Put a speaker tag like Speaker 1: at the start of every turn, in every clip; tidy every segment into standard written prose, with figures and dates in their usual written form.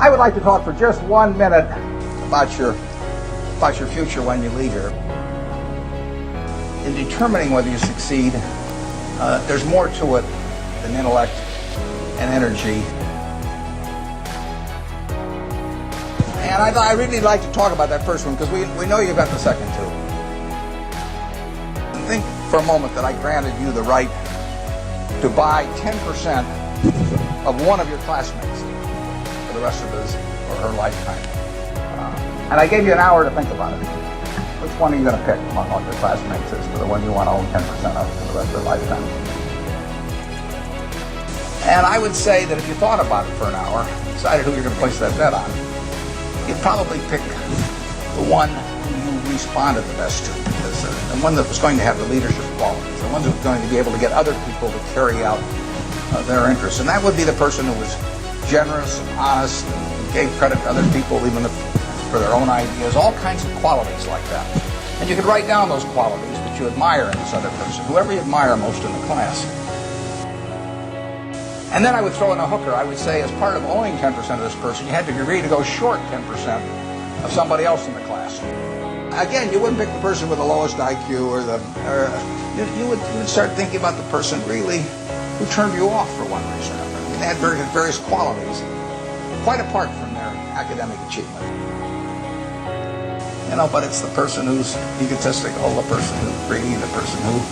Speaker 1: I would like to talk for just 1 minute about your future when you leave here. In determining whether you succeed, there's more to it than intellect and energy. And I really like to talk about that first one because we know you've got the second too. And think for a moment that I granted you the right to buy 10% of one of your classmates for the rest of his or her lifetime. And I gave you an hour to think about it. Which one are you going to pick among all your classmates as to the one you want to own 10% of for the rest of their lifetime? And I would say that if you thought about it for an hour, decided who you're going to place that bet on, you'd probably pick the one who you responded the best to, because the one that was going to have the leadership qualities, the one that was going to be able to get other people to carry out their interests. And that would be the person who was generous and honest and gave credit to other people, even for their own ideas, all kinds of qualities like that. And you could write down those qualities that you admire in this other person, whoever you admire most in the class. And then I would throw in a hooker. I would say as part of owning 10% of this person, you had to agree to go short 10% of somebody else in the class. Again, you wouldn't pick the person with the lowest IQ you would start thinking about the person really who turned you off for one reason or another. I mean, they had various qualities, quite apart from their academic achievement. But it's the person who's egotistical, the person who's greedy, the person who's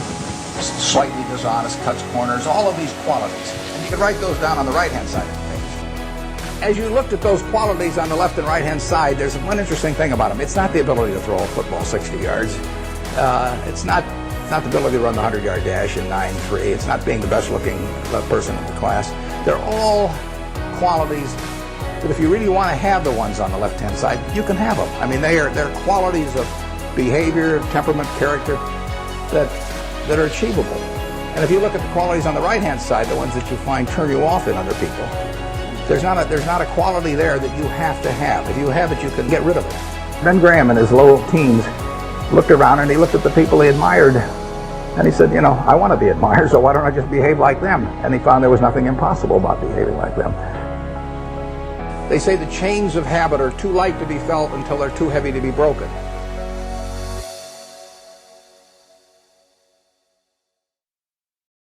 Speaker 1: slightly dishonest, cuts corners, all of these qualities. And you can write those down on the right-hand side of the page. As you looked at those qualities on the left and right-hand side, there's one interesting thing about them. It's not the ability to throw a football 60 yards. It's not the ability to run the 100-yard dash in 9.3. It's not being the best-looking person in the class. They're all qualities that if you really want to have the ones on the left-hand side, you can have them. I mean, they're qualities of behavior, temperament, character that are achievable. And if you look at the qualities on the right-hand side, the ones that you find turn you off in other people, there's not a quality there that you have to have. If you have it, you can get rid of it. Ben Graham in his low teens looked around and he looked at the people he admired and he said, I want to be admired, so why don't I just behave like them? And he found there was nothing impossible about behaving like them. They say the chains of habit are too light to be felt until they're too heavy to be broken.